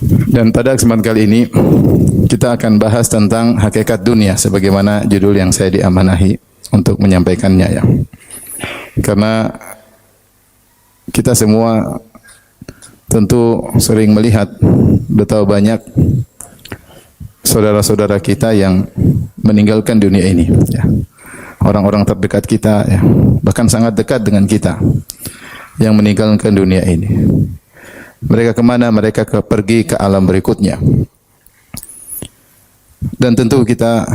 Dan pada kesempatan kali ini kita akan bahas tentang hakikat dunia sebagaimana judul yang saya diamanahi untuk menyampaikannya ya. Karena kita semua tentu sering melihat betapa banyak saudara-saudara kita yang meninggalkan dunia ini ya. Orang-orang terdekat kita ya, bahkan sangat dekat dengan kita yang meninggalkan dunia ini. Mereka kemana? Mereka pergi ke alam berikutnya. Dan tentu kita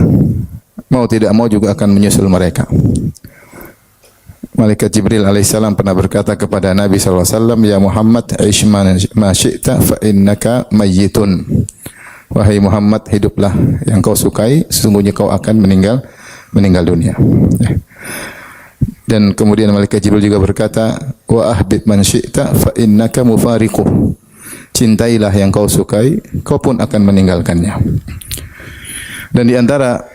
mau tidak mau juga akan menyusul mereka. Malaikat Jibril alaihissalam pernah berkata kepada Nabi SAW, Ya Muhammad, ish ma syi'ta fa innaka mayyitun. Wahai Muhammad, hiduplah yang kau sukai, sesungguhnya kau akan meninggal dunia. Dan kemudian Malaikat Jibril juga berkata, Wa ahbib man syi'ta fa innaka mufariquh. Cintailah yang kau sukai, kau pun akan meninggalkannya. Dan di antara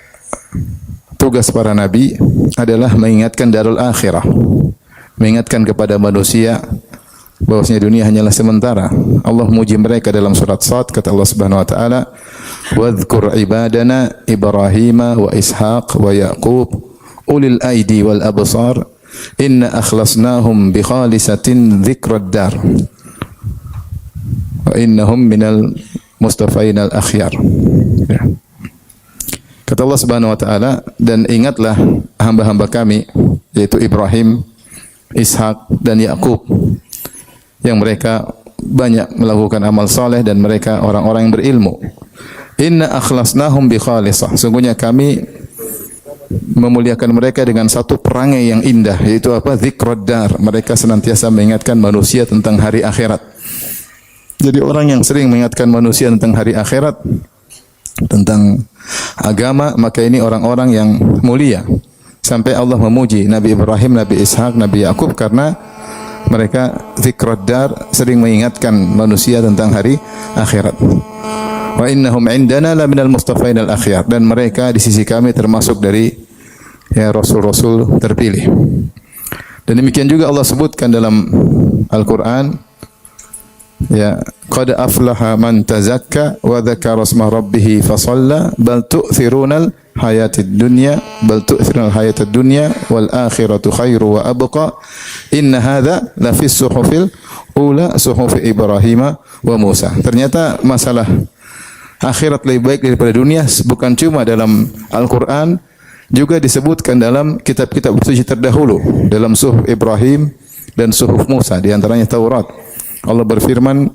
tugas para nabi adalah mengingatkan darul akhirah. Mengingatkan kepada manusia bahwasanya dunia hanyalah sementara. Allah muji mereka dalam surat Sad, kata Allah Subhanahu wa taala, "Wadhkur ibadana Ibrahim wa Ishaq wa Yaqub ulil aidi wal absar inna akhlasnahum bi khalisatin dzikrad dar wa innahum minal mustafainal akhyar." Ya. Kata Allah Subhanahu wa taala, dan ingatlah hamba-hamba kami yaitu Ibrahim, Ishak dan Yakub yang mereka banyak melakukan amal saleh dan mereka orang-orang yang berilmu. Inna akhlasnahum bi khalisah. Sungguhnya kami memuliakan mereka dengan satu perangai yang indah, yaitu apa? Dzikrad dar. Mereka senantiasa mengingatkan manusia tentang hari akhirat. Jadi orang yang sering mengingatkan manusia tentang hari akhirat, tentang agama, maka ini orang-orang yang mulia. Sampai Allah memuji Nabi Ibrahim, Nabi Ishak, Nabi Yakub karena mereka dzikrad dar, sering mengingatkan manusia tentang hari akhirat. Wa innahum indana la minal mustafainal akhyar, dan mereka di sisi kami termasuk dari ya rasul-rasul terpilih. Dan demikian juga Allah sebutkan dalam Al-Qur'an, ya qad aflaha man tazakka wa dzakara isma rabbih fa shalla bal tu'thirunal hayatid dunya wal akhiratu khairu wa abqa inna hadza la fis suhufil ula suhufi Ibrahim wa Musa. Ternyata masalah akhirat lebih baik daripada dunia bukan cuma dalam Al-Qur'an, juga disebutkan dalam kitab-kitab suci terdahulu, dalam suhuf Ibrahim dan suhuf Musa, di antaranya Taurat. Allah berfirman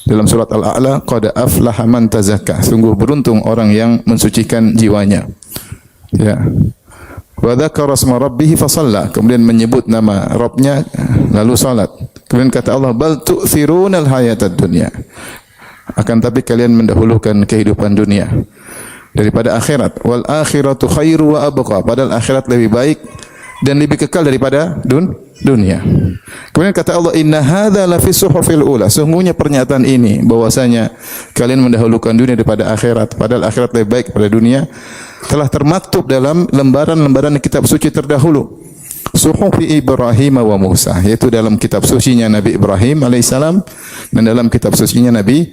dalam surat Al-A'la, qad aflaha man tazakka. Sungguh beruntung orang yang mensucikan jiwanya. Ya. Wa dzakara isma rabbih fa shalla. Kemudian menyebut nama Rabbnya lalu salat. Kemudian kata Allah, bal tu'thirunal hayatad dunya. Akan tapi kalian mendahulukan kehidupan dunia daripada akhirat. Wal akhiratu khairu wa abqa. Padahal akhirat lebih baik dan lebih kekal daripada dunia. Kemudian kata Allah, inna hadza la fi suhufil ula. Sungguhnya pernyataan ini bahwasanya kalian mendahulukan dunia daripada akhirat, padahal akhirat lebih baik daripada dunia, telah termaktub dalam lembaran-lembaran kitab suci terdahulu. Suhufi Ibrahim wa Musa, yaitu dalam kitab sucinya Nabi Ibrahim alaihissalam dan dalam kitab sucinya Nabi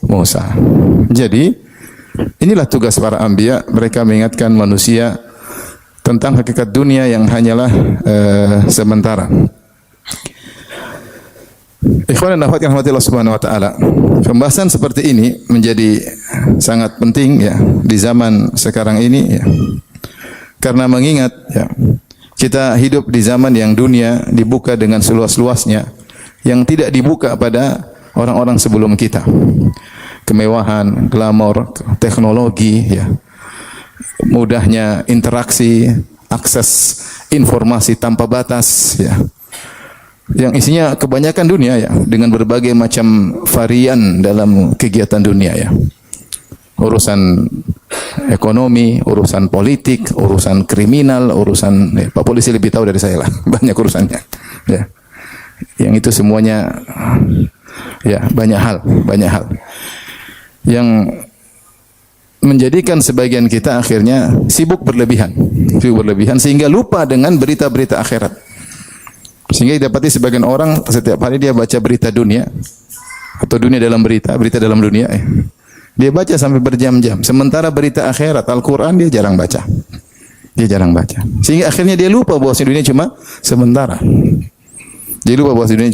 Musa. Jadi inilah tugas para anbiya, mereka mengingatkan manusia tentang hakikat dunia yang hanyalah sementara. Ikhwan dan akhwat yang dirahmati Allah Subhanahu wa taala, pembahasan seperti ini menjadi sangat penting ya di zaman sekarang ini ya. Karena mengingat ya, kita hidup di zaman yang dunia dibuka dengan seluas-luasnya yang tidak dibuka pada orang-orang sebelum kita. Kemewahan, glamor, teknologi ya. Mudahnya interaksi, akses informasi tanpa batas ya. Yang isinya kebanyakan dunia ya, dengan berbagai macam varian dalam kegiatan dunia ya. Urusan ekonomi, urusan politik, urusan kriminal, urusan Pak Polisi lebih tahu dari saya lah, banyak urusannya ya. Yang itu semuanya ya banyak hal yang menjadikan sebagian kita akhirnya sibuk berlebihan sehingga lupa dengan berita-berita akhirat. Sehingga didapati sebagian orang setiap hari dia baca berita dunia, atau dunia dalam berita, berita dalam dunia. Dia baca sampai berjam-jam. Sementara berita akhirat, Al-Quran dia jarang baca. Dia jarang baca. Sehingga akhirnya dia lupa bahwa dunia cuma sementara. Dia lupa bahwa dunia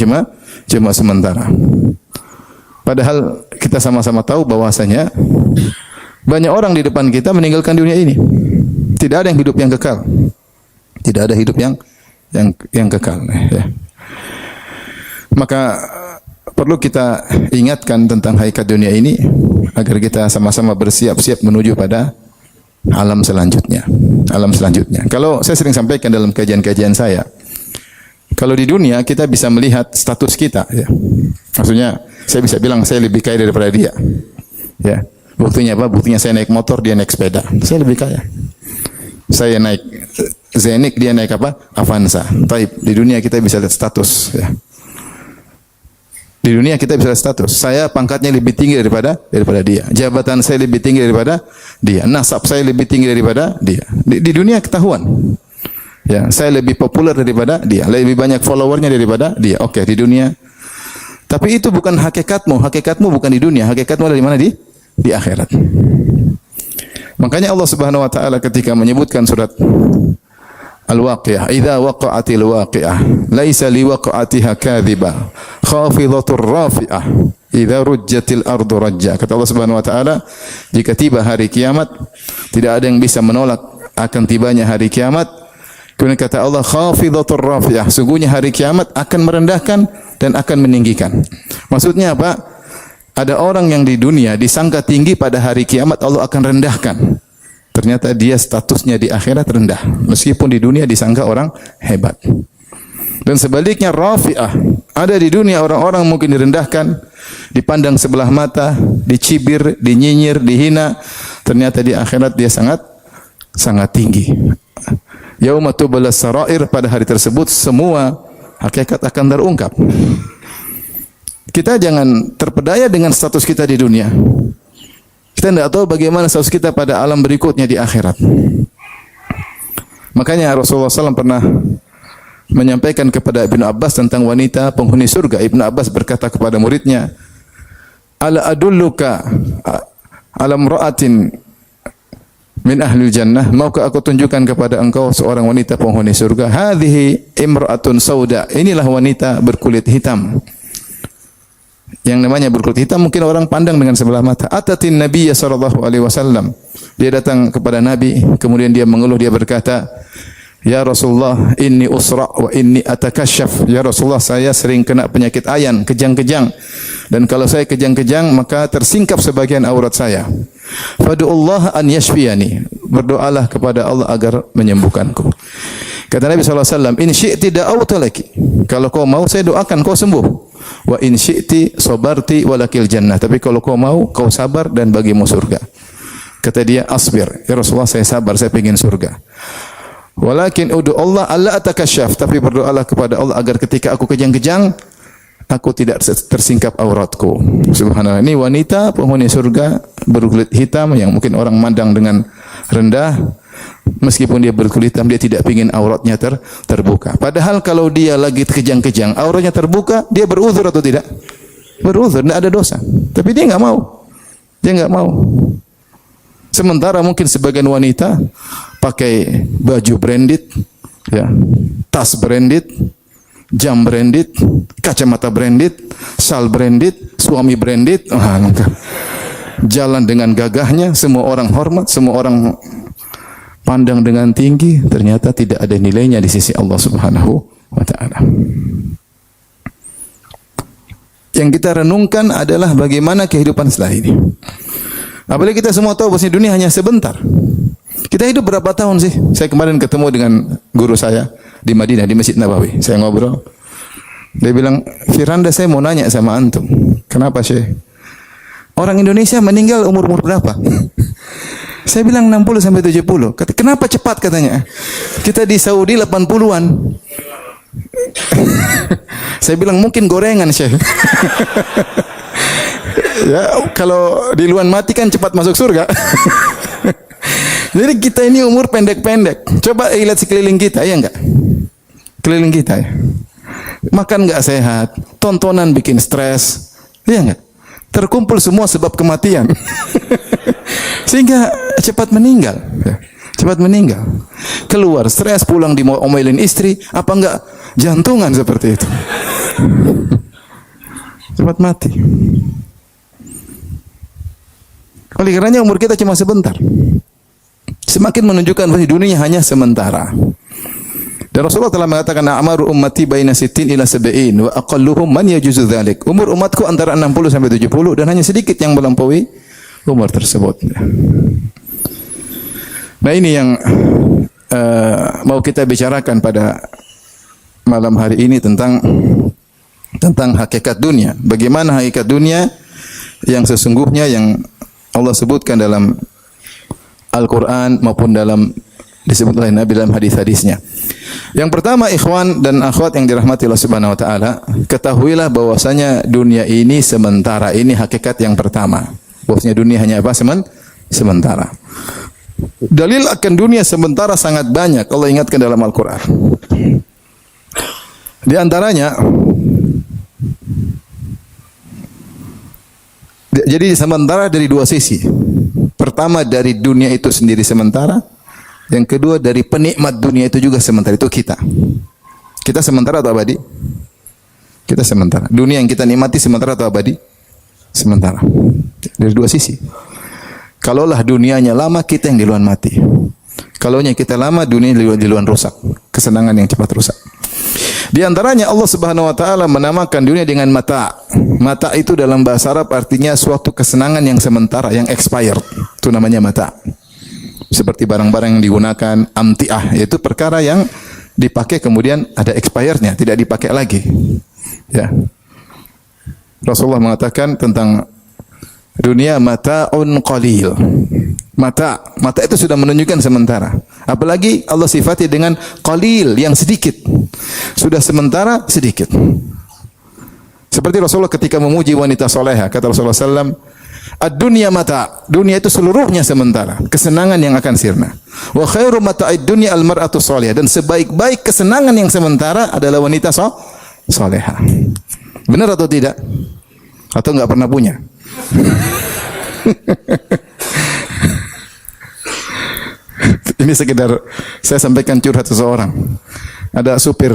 cuma sementara. Padahal kita sama-sama tahu bahwasanya banyak orang di depan kita meninggalkan dunia ini. Tidak ada yang hidup yang kekal. Tidak ada hidup yang kekal. Ya. Maka perlu kita ingatkan tentang hakikat dunia ini agar kita sama-sama bersiap-siap menuju pada alam selanjutnya. Alam selanjutnya. Kalau saya sering sampaikan dalam kajian-kajian saya, kalau di dunia kita bisa melihat status kita. Ya. Maksudnya saya bisa bilang saya lebih kaya daripada dia. Ya. Buktinya apa? Buktinya saya naik motor, dia naik sepeda. Saya lebih kaya. Saya naik Zenik, dia naik apa? Avanza. Taib. Di dunia kita bisa lihat status. Ya. Di dunia kita bisa lihat status. Saya pangkatnya lebih tinggi daripada dia. Jabatan saya lebih tinggi daripada dia. Nasab saya lebih tinggi daripada dia. Di dunia ketahuan. Ya, saya lebih populer daripada dia. Lebih banyak followernya daripada dia. Oke, di dunia. Tapi itu bukan hakikatmu. Hakikatmu bukan di dunia. Hakikatmu ada di mana? Di akhirat. Makanya Allah Subhanahu wa taala ketika menyebutkan surat Al-Waqi'ah, idza waqa'atil waqi'ah, laisa liwaqa'atiha kadhibah, khafidatur rafi'ah, idza rujjatil ardu rajja. Kata Allah Subhanahu wa taala, jika tiba hari kiamat, tidak ada yang bisa menolak akan tibanya hari kiamat. Kemudian kata Allah, khafidatur rafi'ah, sungguhnya hari kiamat akan merendahkan dan akan meninggikan. Maksudnya apa? Ada orang yang di dunia disangka tinggi, pada hari kiamat Allah akan rendahkan. Ternyata dia statusnya di akhirat rendah. Meskipun di dunia disangka orang hebat. Dan sebaliknya rafi'ah. Ada di dunia orang-orang mungkin direndahkan, dipandang sebelah mata, dicibir, dinyinyir, dihina. Ternyata di akhirat dia sangat tinggi. Yauma tublas sarair, pada hari tersebut semua hakikat akan terungkap. Kita jangan terpedaya dengan status kita di dunia. Kita tidak tahu bagaimana status kita pada alam berikutnya di akhirat. Makanya Rasulullah SAW pernah menyampaikan kepada Ibnu Abbas tentang wanita penghuni surga. Ibnu Abbas berkata kepada muridnya, "Ala adulluka ala imra'atin min ahli jannah, maukah aku tunjukkan kepada engkau seorang wanita penghuni surga? Hadhihi imra'atun sauda." Inilah wanita berkulit hitam. Yang namanya berkulit hitam mungkin orang pandang dengan sebelah mata. Atatin Nabi sallallahu alaihi wasallam. Dia datang kepada Nabi, kemudian dia mengeluh, dia berkata, "Ya Rasulullah, inni usra wa inni atakashaf." Ya Rasulullah, saya sering kena penyakit ayan, kejang-kejang. Dan kalau saya kejang-kejang, maka tersingkap sebagian aurat saya. Fadu'ullah an yashfiyani. Berdoalah kepada Allah agar menyembuhkanku. Kata Nabi SAW, in syi'ti da'awta laki. Kalau kau mau, saya doakan kau sembuh. Wa in syi'ti sabarti walakil jannah. Tapi kalau kau mau, kau sabar dan bagimu surga. Kata dia, asbir. Ya Rasulullah, saya sabar, saya ingin surga. Walakin udu Allah alla atakasyaf. Tapi berdoalah kepada Allah agar ketika aku kejang-kejang, aku tidak tersingkap auratku. Subhanallah. Ini wanita penghuni surga berkulit hitam yang mungkin orang mandang dengan rendah. Meskipun dia berkulit hitam, dia tidak ingin auratnya terbuka. Padahal kalau dia lagi kejang-kejang, auratnya terbuka, dia beruzur atau tidak? Beruzur, tidak ada dosa. Tapi dia enggak mau. Dia enggak mau. Sementara mungkin sebagian wanita pakai baju branded, ya, tas branded, jam branded, kacamata branded, sal branded, suami branded, jalan dengan gagahnya, semua orang hormat, semua orang pandang dengan tinggi, ternyata tidak ada nilainya di sisi Allah Subhanahu wa taala. Yang kita renungkan adalah bagaimana kehidupan setelah ini. Apalagi kita semua tahu bahwa dunia hanya sebentar. Kita hidup berapa tahun sih? Saya kemarin ketemu dengan guru saya di Madinah, di Masjid Nabawi. Saya ngobrol. Dia bilang, "Firanda, saya mau nanya sama antum. Kenapa, Syekh? Orang Indonesia meninggal umur berapa?" Saya bilang 60 sampai 70. Kenapa cepat katanya? Kita di Saudi 80-an. Saya bilang mungkin gorengan, Syekh. Ya, kalau di luar mati kan cepat masuk surga. Jadi kita ini umur pendek-pendek. Coba lihat sekeliling kita, ya enggak? Keliling kita ya. Makan enggak sehat, tontonan bikin stres, Iya enggak? Terkumpul semua sebab kematian. Sehingga cepat meninggal. Ya. Cepat meninggal. Keluar stres, pulang diomelin istri, apa enggak jantungan seperti itu. Cepat mati. Oleh karenanya umur kita cuma sebentar. Semakin menunjukkan bahwa dunia hanya sementara. Dan Rasulullah telah mengatakan a'maru ummati baina 60 ila 70 wa aqalluhum man yajuzu dzalik. Umur umatku antara 60 sampai 70 dan hanya sedikit yang melampaui umur tersebut. Nah, ini yang mau kita bicarakan pada malam hari ini tentang hakikat dunia. Bagaimana hakikat dunia yang sesungguhnya yang Allah sebutkan dalam Al-Quran maupun disebut oleh Nabi dalam hadis-hadisnya. Yang pertama, ikhwan dan akhwat yang dirahmati Allah Subhanahu wa taala, ketahuilah bahwasanya dunia ini sementara. Ini hakikat yang pertama. Bahwasanya dunia hanya apa? Sementara. Dalil akan dunia sementara sangat banyak. Allah ingatkan dalam Al-Quran. Di antaranya, jadi sementara dari dua sisi. Pertama, dari dunia itu sendiri sementara. Yang kedua, dari penikmat dunia itu juga sementara. Itu kita. Kita sementara atau abadi? Kita sementara. Dunia yang kita nikmati sementara atau abadi? Sementara. Dari dua sisi. Kalaulah dunianya lama, kita yang duluan mati. Kalaunya kita lama, dunia duluan rusak. Kesenangan yang cepat rusak. Di antaranya Allah Subhanahu wa taala menamakan dunia dengan mata. Mata itu dalam bahasa Arab artinya suatu kesenangan yang sementara, yang expired. Itu namanya mata. Seperti barang-barang yang digunakan amtiah, yaitu perkara yang dipakai kemudian ada expirednya, tidak dipakai lagi. Ya. Rasulullah mengatakan tentang dunia mata'un qalil. Mata itu sudah menunjukkan sementara. Apalagi Allah sifati dengan qalil, yang sedikit. Sudah sementara, sedikit. Seperti Rasulullah ketika memuji wanita soleha, kata Rasulullah SAW, ad-dunya mata, dunia itu seluruhnya sementara, kesenangan yang akan sirna. Wa khairu mata'id dunya al-mar'atu salihah, dan sebaik-baik kesenangan yang sementara adalah wanita soleha. Benar atau tidak? Atau enggak pernah punya? Ini sekedar saya sampaikan curhat seseorang. Ada supir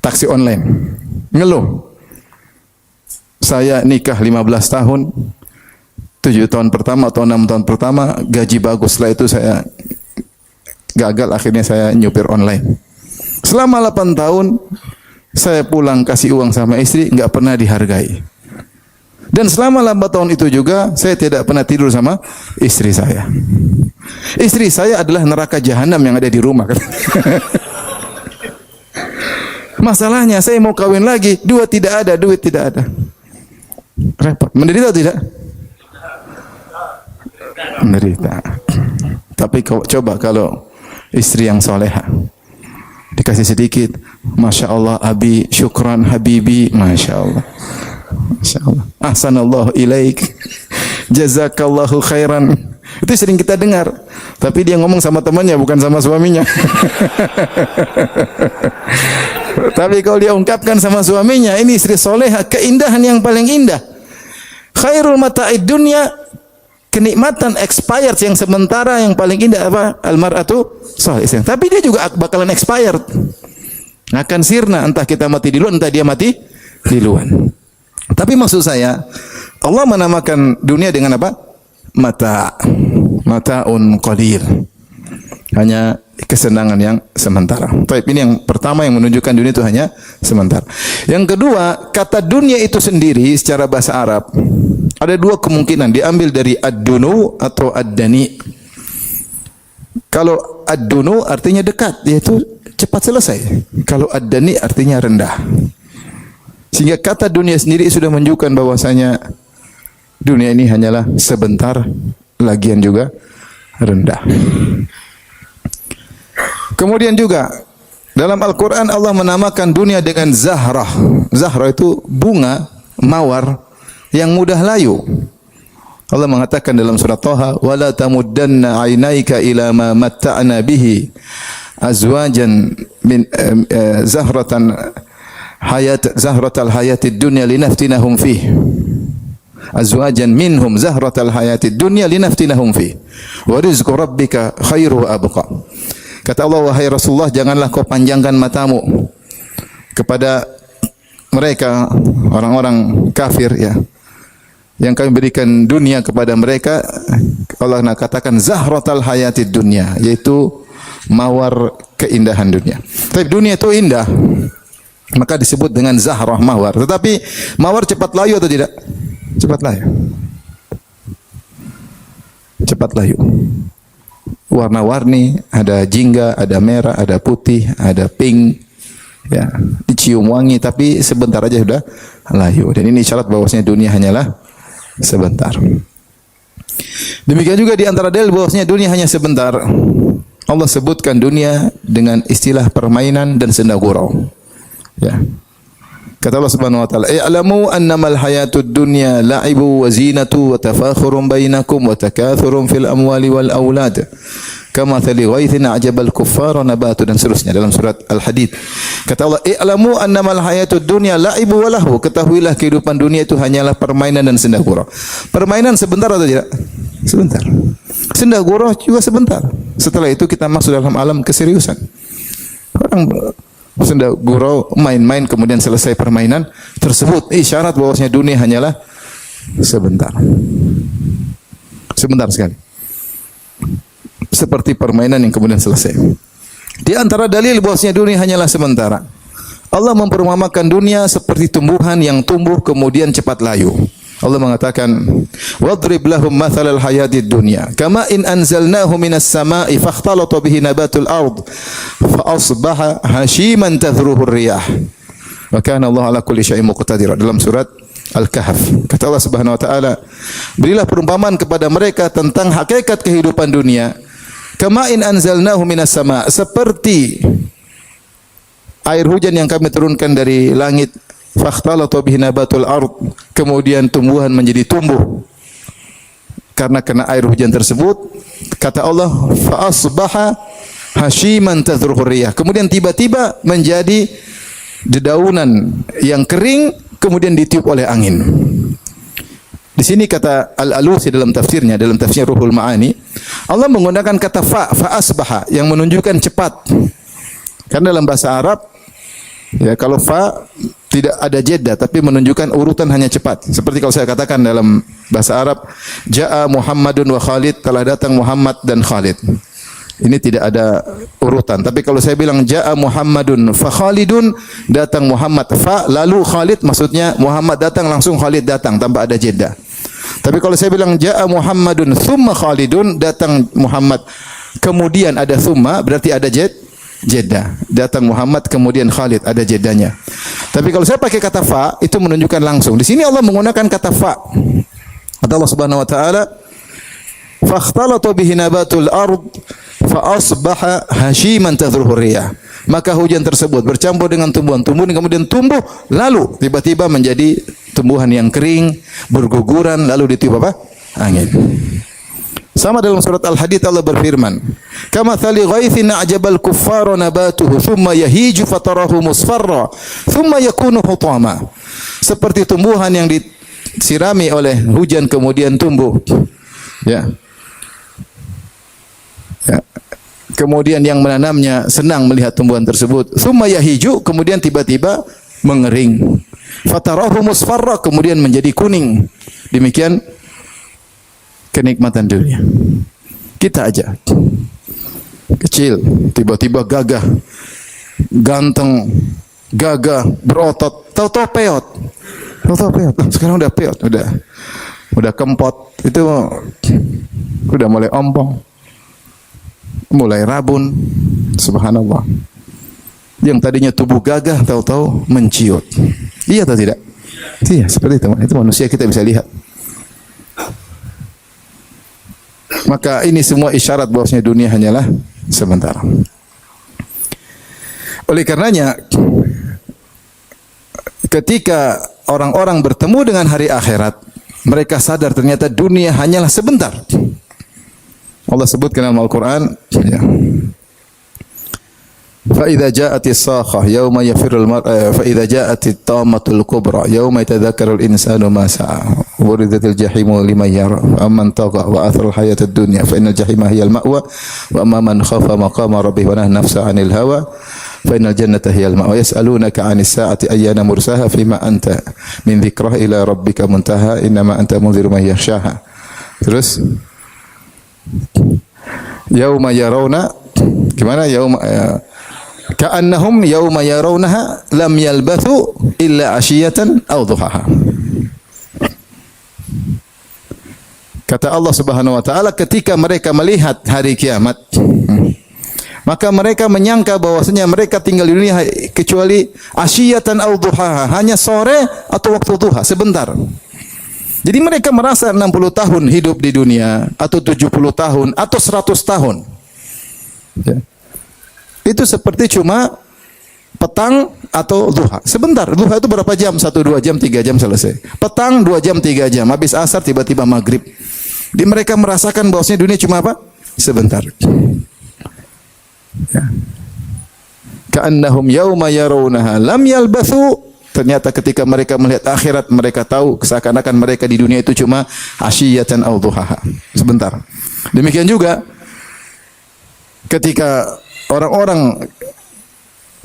taksi online ngeluh, saya nikah 15 tahun, 7 tahun pertama atau 6 tahun pertama gaji bagus, setelah itu saya gagal, akhirnya saya nyupir online. Selama 8 tahun saya pulang kasih uang sama istri, enggak pernah dihargai. Dan selama 8 tahun itu juga saya tidak pernah tidur sama istri saya. Istri saya adalah neraka jahanam yang ada di rumah. Masalahnya saya mau kawin lagi, duit tidak ada. Repot. Menderita atau tidak? Menderita. Tapi coba kalau istri yang soleha, dikasih sedikit, Masya Allah, abi, syukran, habibi, Masya Allah. Masya Allah. Ahsanallahu ilaik. Jazakallahu khairan. Itu sering kita dengar. Tapi dia ngomong sama temannya, bukan sama suaminya. Tapi kalau dia ungkapkan sama suaminya, ini istri soleha, keindahan yang paling indah. Khairul mata'id dunya, kenikmatan expired yang sementara yang paling indah apa? Al-mar'atu salihah. Tapi dia juga bakalan expired. Akan sirna, entah kita mati di luar, entah dia mati di luar. Tapi maksud saya, Allah menamakan dunia dengan apa? Mata'un qalil. Hanya kesenangan yang sementara. Baik, ini yang pertama yang menunjukkan dunia itu hanya sementara. Yang kedua, kata dunia itu sendiri secara bahasa Arab ada dua kemungkinan, diambil dari ad-dunu atau ad-dani. Kalau ad-dunu artinya dekat, yaitu cepat selesai. Kalau ad-dani artinya rendah. Sehingga kata dunia sendiri sudah menunjukkan bahwasanya dunia ini hanyalah sebentar, lagian juga rendah. Kemudian juga dalam Al-Quran Allah menamakan dunia dengan zahrah. Zahrah itu bunga mawar yang mudah layu. Allah mengatakan dalam surat Thaha, "Wala tamuddanna 'ainaika ila ma matta'na bihi azwajan min zahratan zahratal hayatid dunya linaftinahum fih. Azwajan minhum zahratal hayatid dunya linaftinahum fih. Wa rizqu rabbika khairu wa abqa. Kata Allah, wahai Rasulullah, janganlah kau panjangkan matamu kepada mereka orang-orang kafir ya, yang kami berikan dunia kepada mereka. Allah nak katakan zahratal hayatid dunya, yaitu mawar keindahan dunia. Tapi dunia itu indah, maka disebut dengan zahrah mawar. Tetapi mawar cepat layu atau tidak? Cepat layu. Cepat layu. Warna-warni, ada jingga, ada merah, ada putih, ada pink. Ya, dicium wangi, tapi sebentar aja sudah layu. Dan ini isyarat bahwasanya dunia hanyalah sebentar. Demikian juga di antara dalil bahwasanya dunia hanya sebentar, Allah sebutkan dunia dengan istilah permainan dan senda gurau. Ya. Kata Allah Subhanahu wa taala, "I'lamu annamal hayatud dunya la'ibu wa zinatu wa tafakhurun bainakum wa takathurun fil amwali wal aulad. Kama thali ghaithin a'jabal kuffara nabatu," dan seterusnya dalam surat Al-Hadid. Kata Allah, "I'lamu annamal hayatud dunya la'ibu wa lahu." Ketahuilah kehidupan dunia itu hanyalah permainan dan senda gurau. Permainan sebentar atau tidak? Sebentar. Senda gurau juga sebentar. Setelah itu kita masuk dalam alam keseriusan. Orang senda gurau, main-main, kemudian selesai permainan tersebut, isyarat bahwasanya dunia hanyalah sebentar. Sebentar sekali. Seperti permainan yang kemudian selesai. Di antara dalil bahwasanya dunia hanyalah sementara, Allah memperumpamakan dunia seperti tumbuhan yang tumbuh kemudian cepat layu. Allah mengatakan, "Wadrib lahum mathalal hayatid dunya, kama in anzalnahu minas sama'i fakhtalata bihi nabatul ard, fa asbaha hashiman tadhruhu ar-riyah. Wa kana Allah ala kulli syai'in muqtadir." Dalam surat Al-Kahf. Kata Allah Subhanahu wa taala, berilah perumpamaan kepada mereka tentang hakikat kehidupan dunia. Kama in anzalnahu minas sama', seperti air hujan yang kami turunkan dari langit. Fakhtalata bihi nabatul ard, kemudian tumbuhan menjadi tumbuh karena kena air hujan tersebut. Kata Allah, fa asbaha hashiman tadhruhu riyah, kemudian tiba-tiba menjadi dedaunan yang kering kemudian ditiup oleh angin. Di sini kata Al-Alusi dalam tafsirnya, dalam tafsir Ruhul Ma'ani, Allah menggunakan kata fa asbaha yang menunjukkan cepat. Karena dalam bahasa Arab ya, kalau fa tidak ada jeda tapi menunjukkan urutan hanya cepat. Seperti kalau saya katakan dalam bahasa Arab, ja'a Muhammadun wa Khalid, telah datang Muhammad dan Khalid. Ini tidak ada urutan. Tapi kalau saya bilang ja'a Muhammadun fa Khalidun, datang Muhammad fa lalu Khalid, maksudnya Muhammad datang langsung Khalid datang tanpa ada jeda. Tapi kalau saya bilang ja'a Muhammadun thumma Khalidun, datang Muhammad kemudian ada thumma, berarti ada jeda. Datang Muhammad kemudian Khalid, ada jedanya. Tapi kalau saya pakai kata fa, itu menunjukkan langsung. Di sini Allah menggunakan kata fa. Kata Allah Subhanahu wa taala, "Fakhtalata bihi nabatul ard fa asbaha hashiman tadhruhu riyah." Maka hujan tersebut bercampur dengan tumbuhan-tumbuhan, kemudian tumbuh, lalu tiba-tiba menjadi tumbuhan yang kering, berguguran, lalu ditiup apa? Angin. Sama dalam surat Al-Hadid Allah berfirman, "Kama thali ghaithin a'jabal kuffara nabatuhu thumma yahiju fatarahu musfarra thumma yakunu hutama." Seperti tumbuhan yang disirami oleh hujan kemudian tumbuh. Ya. Ya. Kemudian yang menanamnya senang melihat tumbuhan tersebut. Thumma yahiju, kemudian tiba-tiba mengering. Fatarahu musfarra, kemudian menjadi kuning. Demikian kenikmatan dunia. Kita aja kecil, tiba-tiba gagah, ganteng, gagah, berotot, tahu-tahu peot. Sekarang udah peot, udah kempot, itu udah mulai ompong, mulai rabun. Subhanallah. Yang tadinya tubuh gagah, tahu-tahu menciut. Iya atau tidak? Iya, seperti itu. Itu manusia, kita bisa lihat. Maka ini semua isyarat bahwasanya dunia hanyalah sebentar. Oleh karenanya, ketika orang-orang bertemu dengan hari akhirat, mereka sadar ternyata dunia hanyalah sebentar. Allah sebutkan dalam Al-Quran, ya, فإذا جاءت الصاخة يوم يفر المرء فإذا جاءت الطامة الكبرى يوم يتذكر الإنسان ما سعى وبرزت الجحيم لمن يرى أمن طغى وآثر الحياة الدنيا فإن الجحيم هي المأوى وأما من خاف مقام ربه ونهى النفس عن الهوى فإن الجنة هي المأوى يسألونك عن الساعة أيان مرساها فيما أنت من ذكره إلى ربك منتهى إنما أنت منذر من يخشاها. Terus yauma yarawna gimana yauma ka'annahum yauma yarawnaha lam yalbathu illa ashiyatan aw duhaha. Kata Allah Subhanahu wa taala ketika mereka melihat hari kiamat maka mereka menyangka bahwasanya mereka tinggal di dunia kecuali ashiyatan aw duhaha, hanya sore atau waktu duha sebentar. Jadi mereka merasa 60 tahun hidup di dunia atau 70 tahun atau 100 tahun. Ya. Itu seperti cuma petang atau duha. Sebentar, duha itu berapa jam? 1, 2 jam, 3 jam selesai. Petang 2 jam, 3 jam. Habis asar tiba-tiba maghrib. Jadi mereka merasakan bahwasanya dunia cuma apa? Sebentar. Ya. Ka'annahum yauma yarawnaha lam yalbathu. Ternyata ketika mereka melihat akhirat, mereka tahu seakan-akan mereka di dunia itu cuma asyiyatan aw duhaha. Sebentar. Demikian juga ketika orang-orang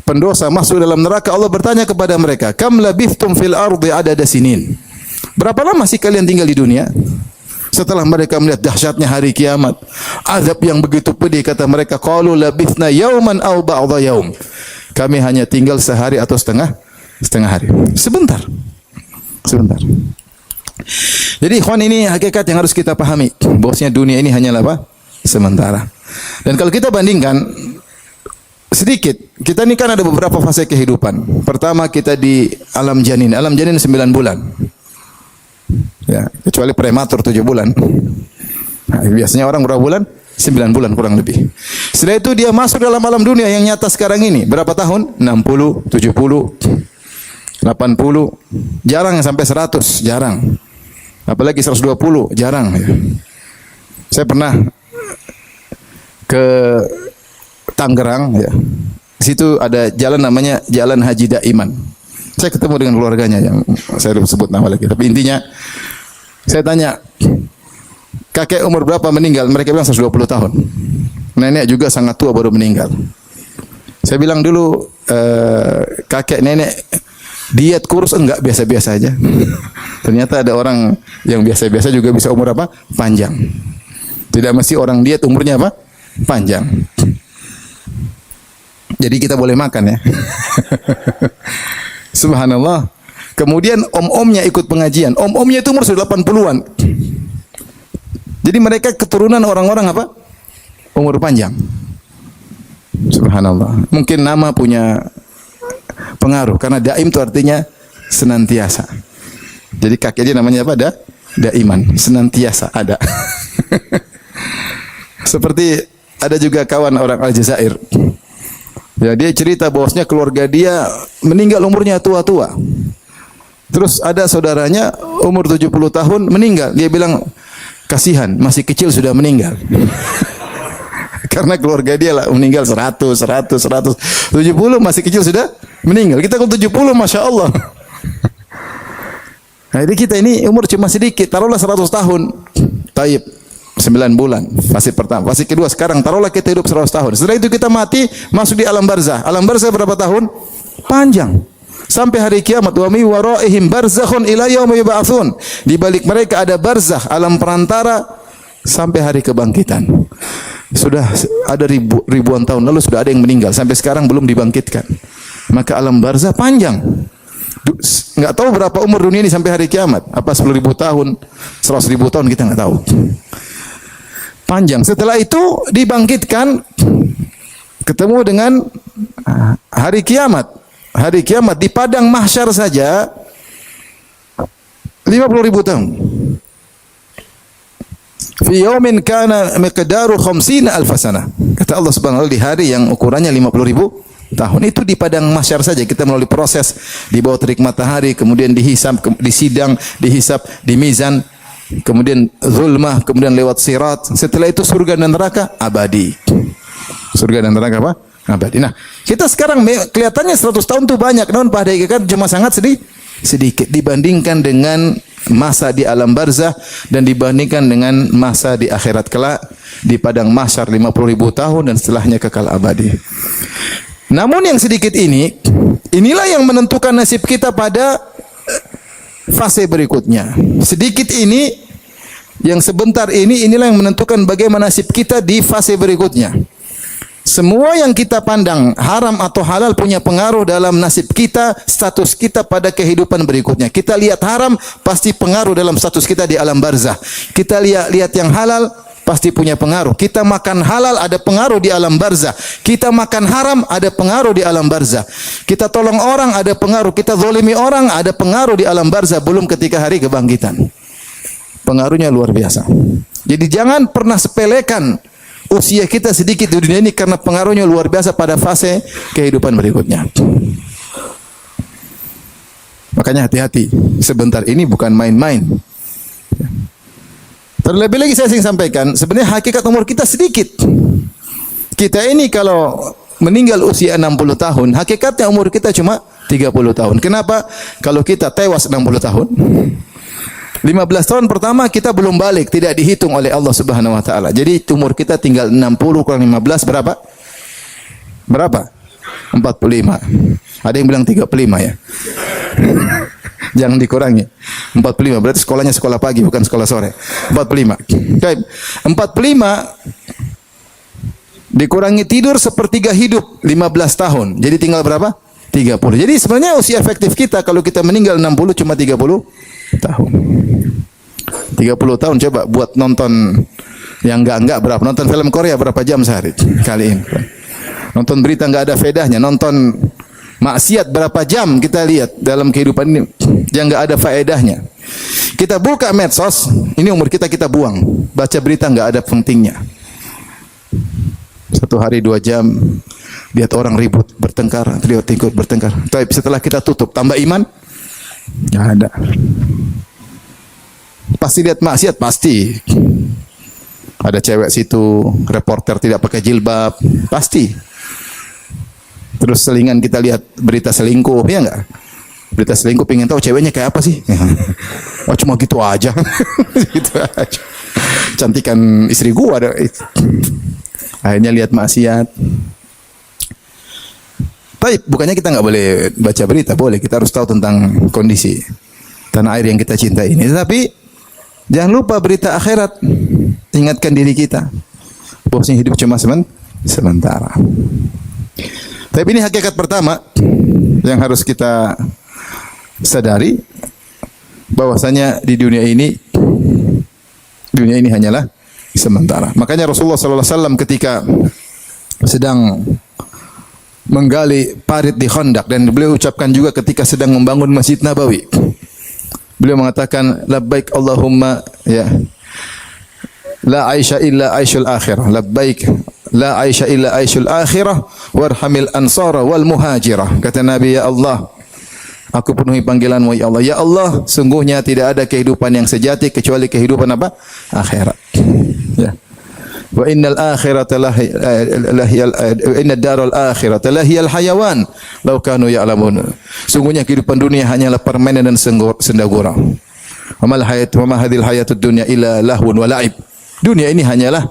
pendosa masuk dalam neraka, Allah bertanya kepada mereka, "Kam labithtum fil ardi adada sinin?" Berapa lama sih kalian tinggal di dunia? Setelah mereka melihat dahsyatnya hari kiamat, azab yang begitu pedih, kata mereka, qalu labithna yauman aw ba'dha yaum. Kami hanya tinggal sehari atau setengah hari. Sebentar. Jadi ikhwan, ini hakikat yang harus kita pahami. Bahwasanya dunia ini hanyalah apa? Sementara. Dan kalau kita bandingkan sedikit, kita ini kan ada beberapa fase kehidupan. Pertama kita di alam janin. Alam janin 9 bulan. Ya, kecuali prematur 7 bulan. Nah, biasanya orang berapa bulan? 9 bulan kurang lebih. Setelah itu dia masuk dalam alam dunia yang nyata sekarang ini. Berapa tahun? 60, 70, 80, jarang yang sampai 100, jarang. Apalagi 120, jarang. Ya. Saya pernah ke Tangerang, ya. Di situ ada jalan namanya Jalan Haji Daiman. Saya ketemu dengan keluarganya yang saya sebut nama lagi. Tapi intinya saya tanya, kakek umur berapa meninggal? Mereka bilang 120 tahun. Nenek juga sangat tua baru meninggal. Saya bilang dulu, kakek nenek diet kurus enggak, biasa-biasa aja. Ternyata ada orang yang biasa-biasa juga bisa umur apa? Panjang. Tidak mesti orang diet umurnya apa? Panjang. Jadi kita boleh makan ya. Subhanallah. Kemudian om-omnya ikut pengajian. Om-omnya itu umur sudah 80-an. Jadi mereka keturunan orang-orang apa? Umur panjang. Subhanallah. Mungkin nama punya pengaruh karena daim itu artinya senantiasa. Jadi kakeknya namanya apa? Daiman, senantiasa ada. Seperti ada juga kawan orang Aljazair. Ya, dia cerita bahwasanya keluarga dia meninggal umurnya tua-tua. Terus ada saudaranya umur 70 tahun meninggal. Dia bilang, kasihan, masih kecil sudah meninggal. Karena keluarga dia lah meninggal 100, 70 masih kecil sudah meninggal. Kita kalau 70 Masya Allah. Nah, jadi kita ini umur cuma sedikit, taruhlah 100 tahun. Taib 9 bulan, fase pertama. Fase kedua sekarang taruhlah kita hidup 100 tahun. Setelah itu kita mati, masuk di alam barzah. Alam barzah berapa tahun? Panjang. Sampai hari kiamat. Wa mi waraihim barzakhun ila yaumi yub'atsun. Di balik mereka ada barzakh, alam perantara sampai hari kebangkitan. Sudah ada ribuan tahun lalu sudah ada yang meninggal, sampai sekarang belum dibangkitkan. Maka alam barzah panjang. Enggak tahu berapa umur dunia ini sampai hari kiamat. Apa 10.000 tahun, 100.000 tahun, kita enggak tahu. Panjang. Setelah itu dibangkitkan, ketemu dengan hari kiamat. Hari kiamat di padang mahsyar saja 50.000 tahun. Fi yaumin kana miqdaru 50 alf sanah. Kata Allah Subhanahu wa taala, di hari yang ukurannya 50.000 tahun. Itu di padang mahsyar saja kita melalui proses di bawah terik matahari, kemudian dihisab, disidang, dihisab, di mizan, kemudian zulmah, kemudian lewat sirat. Setelah itu surga dan neraka abadi. Surga dan neraka apa? abadi. Nah, kita sekarang kelihatannya 100 tahun itu banyak, namun pada hakikat cuma sangat sedikit dibandingkan dengan masa di alam barzah dan dibandingkan dengan masa di akhirat kelak di padang mahsyar 50.000 tahun dan setelahnya kekal abadi. Namun yang sedikit ini, inilah yang menentukan nasib kita pada fase berikutnya. Sedikit ini, yang sebentar ini, inilah yang menentukan bagaimana nasib kita di fase berikutnya. Semua yang kita pandang haram atau halal punya pengaruh dalam nasib kita, status kita pada kehidupan berikutnya. Kita lihat haram pasti pengaruh dalam status kita di alam barzah. Kita lihat yang halal pasti punya pengaruh. Kita makan halal ada pengaruh di alam barzah. Kita makan haram ada pengaruh di alam barzah. Kita tolong orang ada pengaruh. Kita zalimi orang ada pengaruh di alam barzah. Belum ketika hari kebangkitan. Pengaruhnya luar biasa. Jadi jangan pernah sepelekan usia kita sedikit di dunia ini karena pengaruhnya luar biasa pada fase kehidupan berikutnya. Makanya hati-hati. Sebentar ini bukan main-main. Terlebih lagi saya sering sampaikan, sebenarnya hakikat umur kita sedikit. Kita ini kalau meninggal usia 60 tahun, hakikatnya umur kita cuma 30 tahun. Kenapa? Kalau kita tewas 60 tahun, 15 tahun pertama kita belum balik, tidak dihitung oleh Allah Subhanahu wa taala. Jadi umur kita tinggal 60 kurang 15 berapa? Berapa? 45. Ada yang bilang 35 ya. Jangan dikurangi. 45 berarti sekolahnya sekolah pagi bukan sekolah sore. 45. Baik. 45 dikurangi tidur sepertiga hidup 15 tahun. Jadi tinggal berapa? 30. Jadi sebenarnya usia efektif kita kalau kita meninggal 60 cuma 30 tahun. 30 tahun coba buat nonton yang enggak berapa? Nonton film Korea berapa jam sehari? Kali ini. Nonton berita enggak ada faedahnya, nonton maksiat berapa jam kita lihat dalam kehidupan ini yang enggak ada faedahnya. Kita buka medsos, ini umur kita buang. Baca berita enggak ada pentingnya. 1 hari 2 jam lihat orang ribut, bertengkar, ikut bertengkar. Tapi setelah kita tutup, tambah iman? Enggak ada. Pasti lihat maksiat, pasti. Ada cewek situ, reporter tidak pakai jilbab, pasti. Terus selingan kita lihat berita selingkuh, ya enggak? Berita selingkuh pengen tahu ceweknya kayak apa sih? Oh cuma gitu aja. Gitu aja. Cantikan istri gua ada. Akhirnya lihat maksiat. Tapi bukannya kita nggak boleh baca berita, boleh. Kita harus tahu tentang kondisi tanah air yang kita cintai ini. Tapi jangan lupa berita akhirat. Ingatkan diri kita bahwasanya hidup cuma sementara. Tapi ini hakikat pertama yang harus kita sadari, bahwasanya di dunia ini hanyalah sementara. Makanya Rasulullah sallallahu alaihi wasallam ketika sedang menggali parit di Khandaq, dan beliau ucapkan juga ketika sedang membangun Masjid Nabawi. Beliau mengatakan labbaik Allahumma ya la aisha illa aishul akhirah, labbaik la aisha illa aishul akhirah warhamil ansara wal muhajirah. Kata Nabi, ya Allah, aku penuhi panggilanmu ya Allah. Ya Allah, sungguhnya tidak ada kehidupan yang sejati kecuali kehidupan apa? Akhirat. Ya. Wa innal akhirata inna darul akhirata lahiyal hayawan law kanu ya'lamun. Sungguhnya kehidupan dunia hanyalah permainan dan senda gurau. Wa mal hayat wa ma hadhil hayatud dunya illa lahwun wa la'ib. Dunia ini hanyalah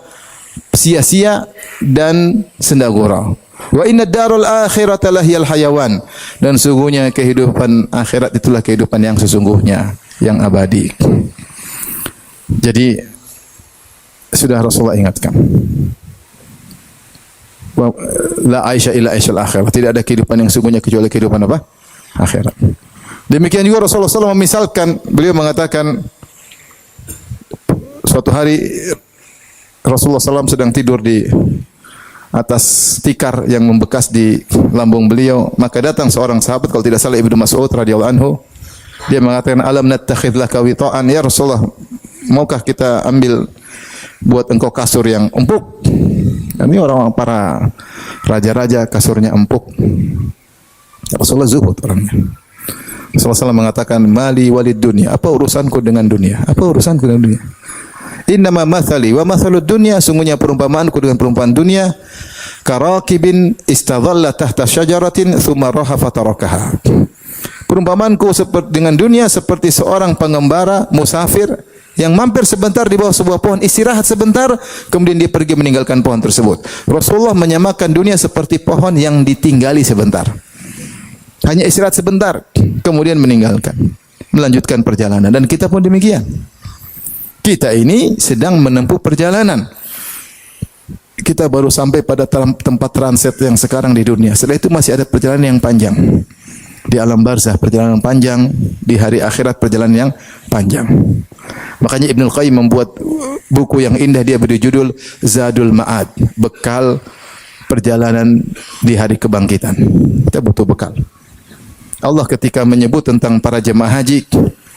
sia-sia dan senda gurau. Wa inna darul akhirata lahiyal hayawan. Dan sungguhnya kehidupan akhirat itulah kehidupan yang sesungguhnya, yang abadi. Jadi sudah Rasulullah ingatkan. La aisha illa aishul akhirah. Tidak ada kehidupan yang sungguhnya kecuali kehidupan apa? Akhirat. Demikian juga Rasulullah SAW memisalkan, beliau mengatakan suatu hari Rasulullah SAW sedang tidur di atas tikar yang membekas di lambung beliau, maka datang seorang sahabat, kalau tidak salah Ibnu Mas'ud radhiyallahu anhu. Dia mengatakan, alam nattakhidh laka wita'an ya Rasulullah, maukah kita ambil buat engkau kasur yang empuk? Ini orang-orang para raja-raja kasurnya empuk. Rasulullah zuhud orangnya. Rasulullah SAW mengatakan, mali walid dunia, apa urusanku dengan dunia? Apa urusanku dengan dunia? Innama mathali wa mathalud dunya, sungguhnya perumpamaanku dengan perumpamaan dunia karakibin istadhalla tahta syajaratin thumma raha fatarakaha. Perumpamanku seperti dengan dunia seperti seorang pengembara musafir yang mampir sebentar di bawah sebuah pohon, istirahat sebentar, kemudian dia pergi meninggalkan pohon tersebut. Rasulullah menyamakan dunia seperti pohon yang ditinggali sebentar. Hanya istirahat sebentar, kemudian meninggalkan, melanjutkan perjalanan. Dan kita pun demikian. Kita ini sedang menempuh perjalanan. Kita baru sampai pada tempat transit yang sekarang di dunia. Setelah itu masih ada perjalanan yang panjang. Di alam barzah perjalanan panjang, di hari akhirat perjalanan yang panjang. Makanya Ibnul Qayyim membuat buku yang indah, dia beri judul Zadul Ma'ad, bekal perjalanan di hari kebangkitan. Kita butuh bekal. Allah ketika menyebut tentang para jemaah haji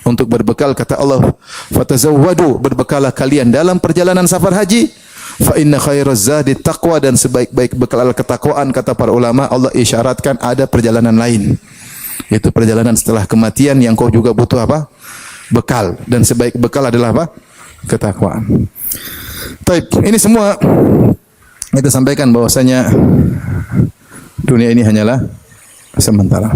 untuk berbekal, kata Allah, fatazawwadu, berbekalah kalian dalam perjalanan safar haji, fa inna khairaz zadi taqwa, dan sebaik-baik bekal adalah ketakwaan. Kata para ulama, Allah isyaratkan ada perjalanan lain, yaitu perjalanan setelah kematian yang kau juga butuh apa? Bekal. Dan sebaik bekal adalah apa? Ketakwaan. Taib, ini semua kita sampaikan bahwasanya dunia ini hanyalah sementara.